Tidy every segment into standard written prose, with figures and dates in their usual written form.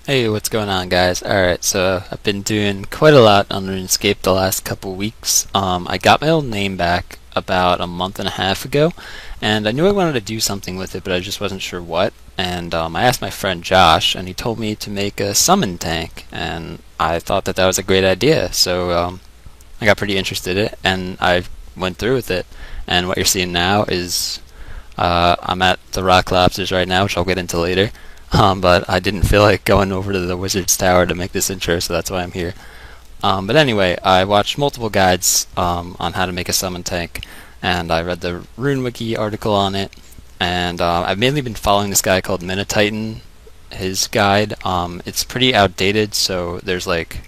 Hey, what's going on, guys? Alright, so I've been doing quite a lot on RuneScape the last couple weeks. I got my old name back about a month and a half ago, and I knew I wanted to do something with it, but I just wasn't sure what. And I asked my friend Josh, and he told me to make a summon tank, and I thought that was a great idea. So I got pretty interested in it, and I went through with it. And what you're seeing now is I'm at the Rock Lobsters right now, which I'll get into later. But I didn't feel like going over to the Wizard's Tower to make this intro, so that's why I'm here. But anyway, I watched multiple guides on how to make a summon tank, and I read the RuneWiki article on it, and I've mainly been following this guy called Minititan, his guide. It's pretty outdated, so there's like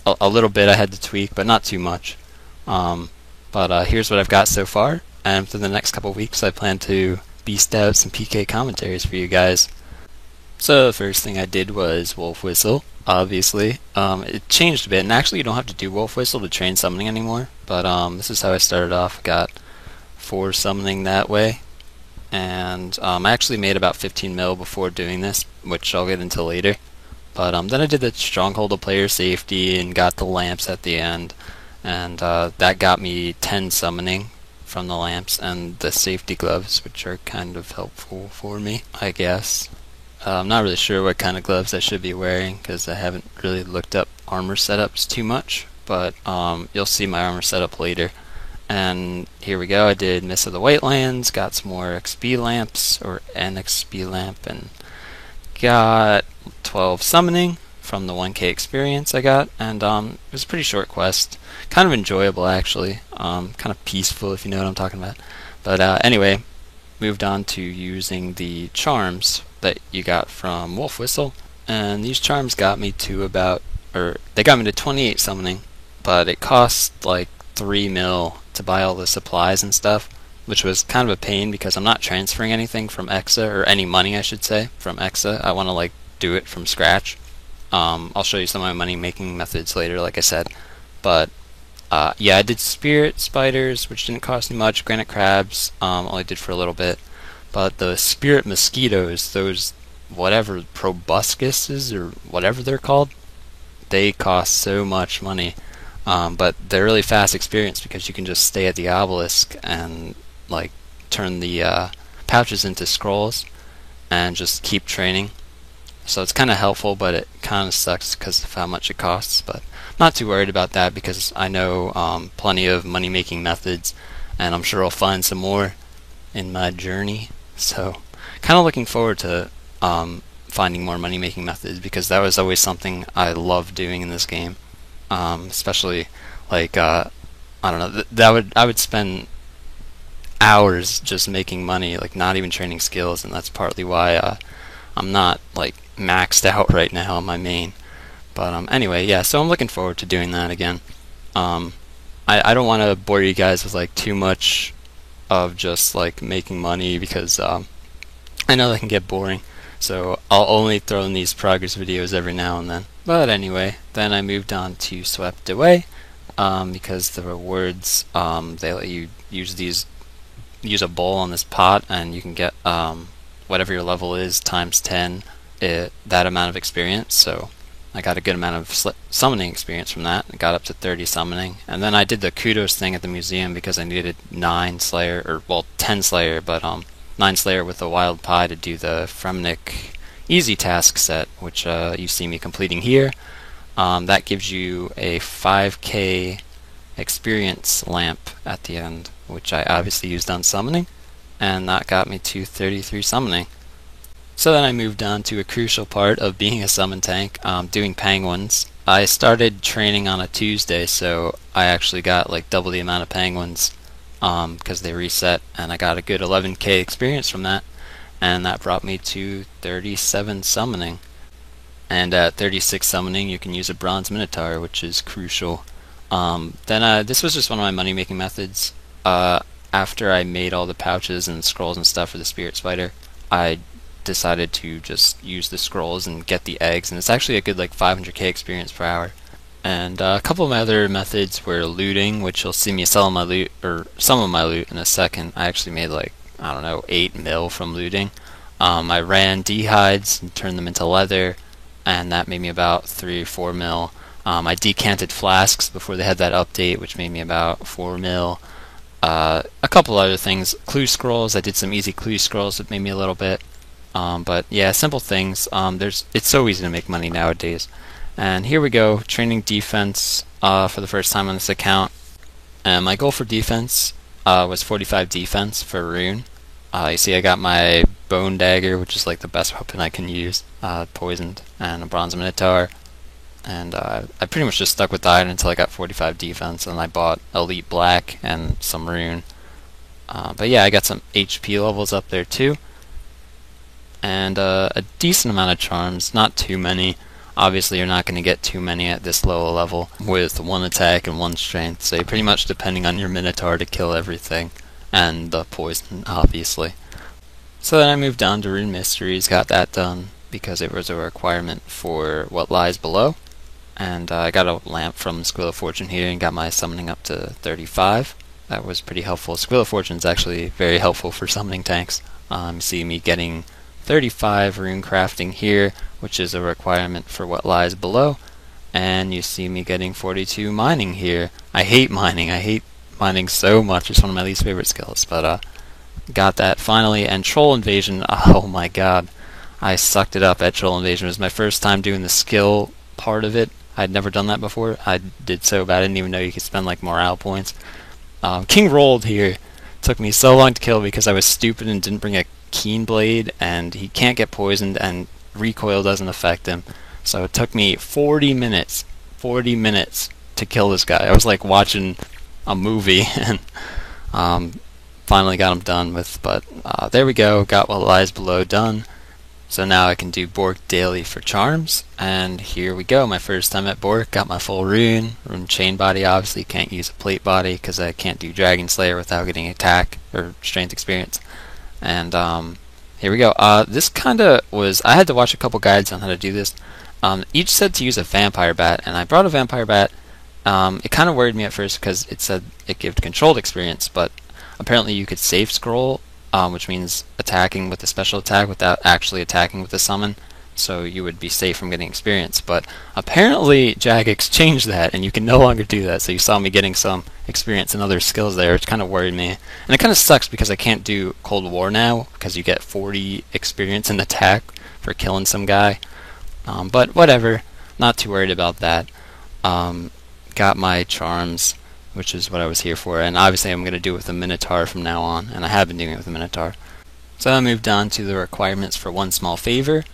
a little bit I had to tweak, but not too much. But here's what I've got so far, and for the next couple weeks I plan to beast out some PK commentaries for you guys. So the first thing I did was Wolf Whistle, obviously. It changed a bit, and actually you don't have to do Wolf Whistle to train summoning anymore, but this is how I started off. Got 4 summoning that way, and I actually made about 15 mil before doing this, which I'll get into later. But then I did the Stronghold of Player Safety and got the lamps at the end, and that got me 10 summoning from the lamps and the safety gloves, which are kind of helpful for me, I guess. I'm not really sure what kind of gloves I should be wearing because I haven't really looked up armor setups too much, but you'll see my armor setup later. And here we go, I did Mists of the Whitelands, got some more XP lamps, or an XP lamp, and got 12 summoning from the 1k experience I got, and it was a pretty short quest. Kind of enjoyable actually, kind of peaceful if you know what I'm talking about. But anyway, moved on to using the charms that you got from Wolf Whistle, and these charms got me to they got me to 28 summoning, but it cost like 3 mil to buy all the supplies and stuff, which was kind of a pain because I'm not transferring anything from Exa, or any money I should say, from Exa. I want to like do it from scratch. I'll show you some of my money making methods later, like I said, but yeah, I did Spirit Spiders, which didn't cost me much. Granite Crabs, only did for a little bit. But the Spirit Mosquitoes, those whatever proboscises or whatever they're called, they cost so much money. But they're really fast experience because you can just stay at the obelisk and like turn the pouches into scrolls and just keep training. So it's kind of helpful, but it kind of sucks because of how much it costs. But I'm not too worried about that because I know plenty of money making methods, and I'm sure I'll find some more in my journey. So kind of looking forward to finding more money making methods because that was always something I loved doing in this game. Especially like I don't know, I would spend hours just making money, like not even training skills, and that's partly why I'm not like maxed out right now on my main. But anyway, yeah, so I'm looking forward to doing that again. I don't want to bore you guys with like too much of just like making money because I know that can get boring, so I'll only throw in these progress videos every now and then. But anyway, then I moved on to Swept Away because the rewards, they let you use a bowl on this pot, and you can get whatever your level is times 10 that amount of experience. So I got a good amount of summoning experience from that. I got up to 30 summoning, and then I did the kudos thing at the museum because I needed 9 Slayer, or well 10 Slayer, but 9 Slayer with a Wild Pie to do the Fremnik Easy Task set, which you see me completing here. That gives you a 5k experience lamp at the end, which I obviously used on summoning, and that got me to 33 summoning. So then I moved on to a crucial part of being a summon tank, doing penguins. I started training on a Tuesday, so I actually got like double the amount of penguins because they reset, and I got a good 11k experience from that, and that brought me to 37 summoning. And at 36 summoning you can use a bronze minotaur, which is crucial. Then this was just one of my money making methods. After I made all the pouches and scrolls and stuff for the Spirit Spider, I decided to just use the scrolls and get the eggs, and it's actually a good like 500k experience per hour. And a couple of my other methods were looting, which you'll see me selling my loot, or some of my loot in a second. I actually made like, I don't know, 8 mil from looting. I ran D-hides and turned them into leather, and that made me about 3 or 4 mil. I decanted flasks before they had that update, which made me about 4 mil. A couple other things, clue scrolls. I did some easy clue scrolls that made me a little bit. But yeah, simple things. It's so easy to make money nowadays. And here we go, training defense for the first time on this account. And my goal for defense was 45 defense for Rune. You see I got my bone dagger, which is like the best weapon I can use, poisoned, and a bronze minotaur. And I pretty much just stuck with that until I got 45 defense, and I bought elite black and some Rune. But yeah, I got some HP levels up there too, and a decent amount of charms, not too many. Obviously you're not going to get too many at this low level with 1 attack and 1 strength, so you're pretty much depending on your minotaur to kill everything, and the poison obviously. So then I moved on to Rune Mysteries, got that done because it was a requirement for What Lies Below. And I got a lamp from Squill of Fortune here and got my summoning up to 35. That was pretty helpful. Squill of Fortune is actually very helpful for summoning tanks. See me getting 35 rune crafting here, which is a requirement for What Lies Below. And you see me getting 42 mining here. I hate mining. I hate mining so much. It's one of my least favorite skills. But got that finally. And Troll Invasion, oh my god. I sucked it up at Troll Invasion. It was my first time doing the skill part of it. I'd never done that before. I did so bad I didn't even know you could spend like morale points. King Rolled here took me so long to kill because I was stupid and didn't bring a keen blade, and he can't get poisoned and recoil doesn't affect him. So it took me 40 minutes to kill this guy. I was like watching a movie and finally got him done with, but there we go, got What Lies Below done. So now I can do Bork daily for charms, and here we go, my first time at Bork, got my full rune chain body. Obviously can't use a plate body because I can't do Dragon Slayer without getting attack or strength experience. And here we go. This kinda was, I had to watch a couple guides on how to do this. Each said to use a vampire bat, and I brought a vampire bat. It kinda worried me at first because it said it gave controlled experience, but apparently you could safe scroll, which means attacking with a special attack without actually attacking with a summon, so you would be safe from getting experience. But apparently Jagex changed that, and you can no longer do that, so you saw me getting some experience and other skills there, which kind of worried me. And it kind of sucks because I can't do Cold War now, because you get 40 experience in attack for killing some guy. But whatever, not too worried about that. Got my charms, which is what I was here for, and obviously I'm going to do it with a Minotaur from now on, and I have been doing it with a Minotaur. So I moved on to the requirements for one small favor,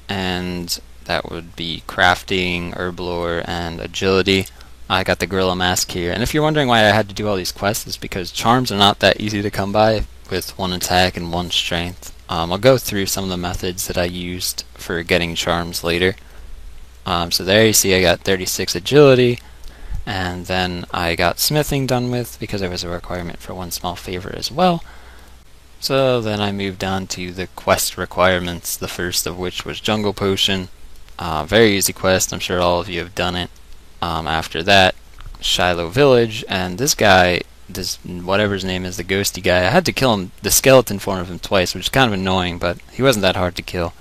and that would be crafting, herb lore, and agility. I got the Gorilla Mask here, and if you're wondering why I had to do all these quests, it's because charms are not that easy to come by with 1 attack and 1 strength. I'll go through some of the methods that I used for getting charms later. So there you see I got 36 agility, and then I got smithing done with because there was a requirement for one small favor as well. So then I moved on to the quest requirements, the first of which was Jungle Potion. Very easy quest, I'm sure all of you have done it. After that, Shiloh Village, and this guy, this whatever his name is, the ghosty guy, I had to kill him, the skeleton form of him twice, which is kind of annoying, but he wasn't that hard to kill.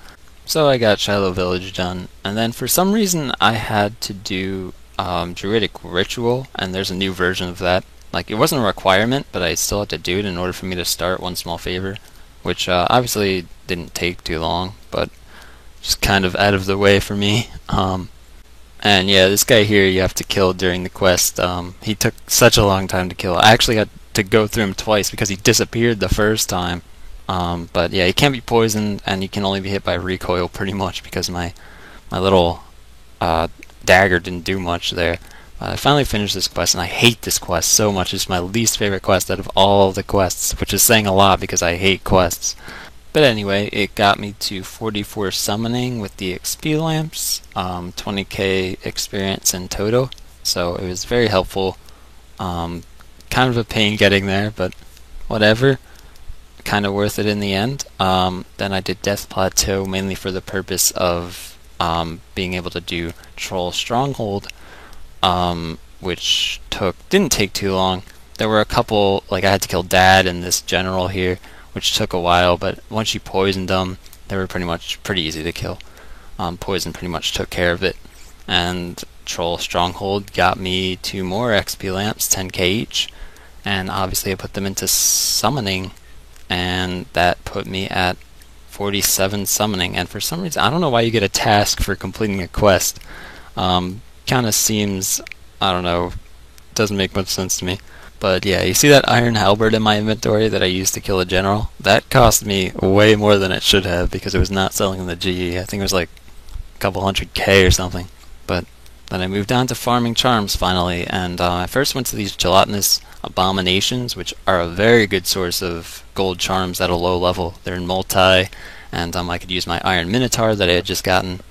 So I got Shiloh Village done, and then for some reason I had to do Druidic Ritual, and there's a new version of that. Like, it wasn't a requirement, but I still had to do it in order for me to start one small favor, which obviously didn't take too long, but just kind of out of the way for me. And yeah, this guy here you have to kill during the quest. He took such a long time to kill. I actually had to go through him twice because he disappeared the first time. But yeah, he can't be poisoned, and he can only be hit by recoil pretty much because my little dagger didn't do much there. I finally finished this quest, and I hate this quest so much. It's my least favorite quest out of all the quests, which is saying a lot because I hate quests. But anyway, it got me to 44 summoning with the XP lamps, 20k experience in total, so it was very helpful. Kind of a pain getting there, but whatever. Kind of worth it in the end. Then I did Death Plateau mainly for the purpose of being able to do Troll Stronghold, which didn't take too long. There were a couple, like I had to kill Dad and this general here, which took a while, but once you poisoned them, they were pretty easy to kill. Poison pretty much took care of it. And Troll Stronghold got me 2 more XP lamps, 10k each, and obviously I put them into summoning, and that put me at 47 summoning. And for some reason, I don't know why you get a task for completing a quest. Kind of seems, I don't know, doesn't make much sense to me. But yeah, you see that iron halberd in my inventory that I used to kill a general? That cost me way more than it should have because it was not selling in the GE. I think it was like a couple hundred K or something. But then I moved on to farming charms finally, and I first went to these gelatinous abominations, which are a very good source of gold charms at a low level. They're in multi, and I could use my iron minotaur that I had just gotten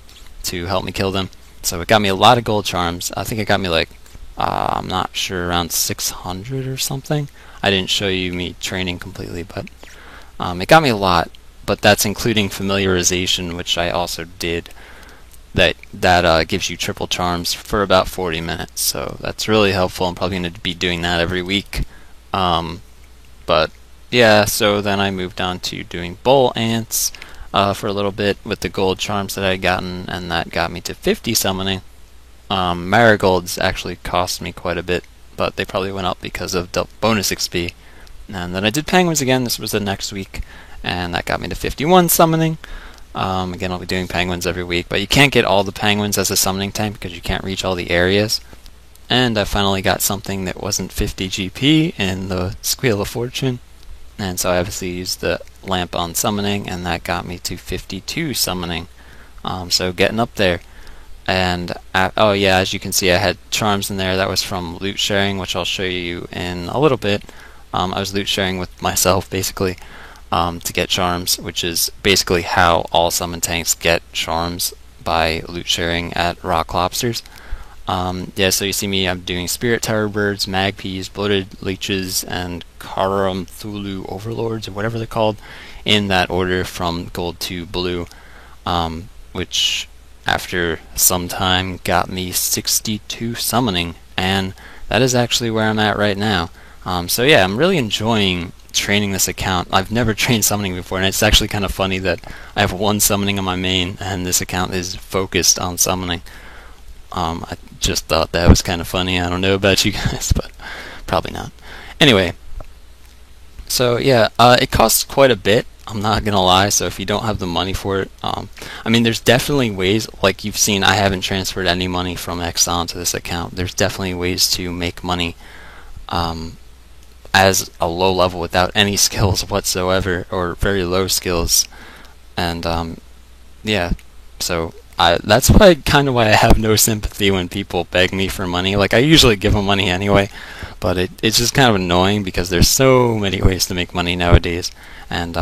to help me kill them. So it got me a lot of gold charms. I think it got me like, I'm not sure, around 600 or something. I didn't show you me training completely, but it got me a lot. But that's including familiarization, which I also did. That gives you triple charms for about 40 minutes, so that's really helpful. I'm probably going to be doing that every week. But yeah, so then I moved on to doing bull ants for a little bit with the gold charms that I had gotten, and that got me to 50 summoning. Marigolds actually cost me quite a bit, but they probably went up because of the bonus XP. And then I did penguins again. This was the next week, and that got me to 51 summoning. Again, I'll be doing penguins every week, but you can't get all the penguins as a summoning tank because you can't reach all the areas. And I finally got something that wasn't 50 GP in the Squeal of Fortune, and so I obviously used the lamp on summoning, and that got me to 52 summoning. So getting up there. And oh yeah, as you can see, I had charms in there. That was from loot sharing, which I'll show you in a little bit. I was loot sharing with myself basically. To get charms, which is basically how all summon tanks get charms, by loot sharing at Rock Lobsters. Yeah, so you see me, I'm doing Spirit Tower Birds, Magpies, Bloated Leeches, and Karam Thulu Overlords, or whatever they're called, in that order from gold to blue, which after some time got me 62 summoning, and that is actually where I'm at right now. So yeah, I'm really enjoying training this account. I've never trained summoning before, and it's actually kind of funny that I have 1 summoning on my main, and this account is focused on summoning. I just thought that was kind of funny. I don't know about you guys, but probably not. Anyway, so yeah, it costs quite a bit, I'm not gonna lie, so if you don't have the money for it, I mean, there's definitely ways, like you've seen, I haven't transferred any money from Exxon to this account. There's definitely ways to make money as a low level without any skills whatsoever, or very low skills. And yeah, so that's why I have no sympathy when people beg me for money. Like, I usually give them money anyway, but it's just kind of annoying because there's so many ways to make money nowadays. And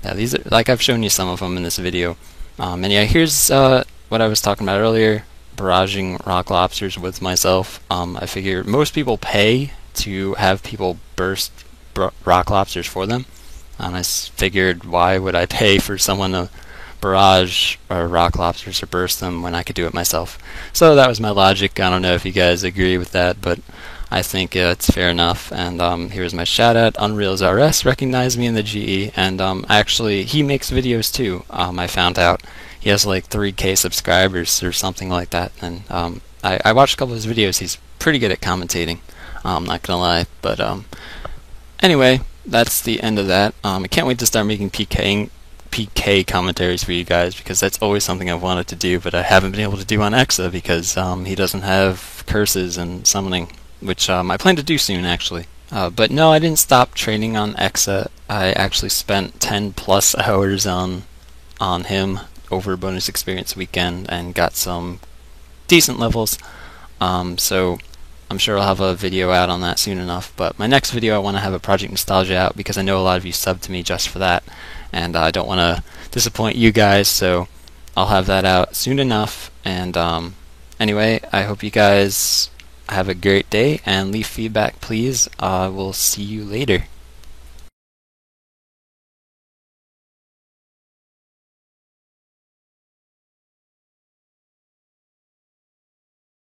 yeah, these are, like, I've shown you some of them in this video. And yeah, here's what I was talking about earlier, barraging rock lobsters with myself. I figure most people pay to have people burst rock lobsters for them, and I figured, why would I pay for someone to barrage or rock lobsters or burst them when I could do it myself? So that was my logic. I don't know if you guys agree with that, but I think it's fair enough. And here's my shout out. Unreal's RS recognized me in the GE, and actually he makes videos too. I found out he has like 3K subscribers or something like that, and I watched a couple of his videos. He's pretty good at commentating, I'm not gonna lie. But anyway, that's the end of that. I can't wait to start making PK commentaries for you guys, because that's always something I've wanted to do, but I haven't been able to do on Exa because he doesn't have curses and summoning, which I plan to do soon actually. But no, I didn't stop training on Exa. I actually spent 10+ hours on him over bonus experience weekend and got some decent levels. So I'm sure I'll have a video out on that soon enough, but my next video I want to have a Project Nostalgia out, because I know a lot of you subbed to me just for that, and I don't want to disappoint you guys, so I'll have that out soon enough. And anyway, I hope you guys have a great day, and leave feedback please. We'll see you later.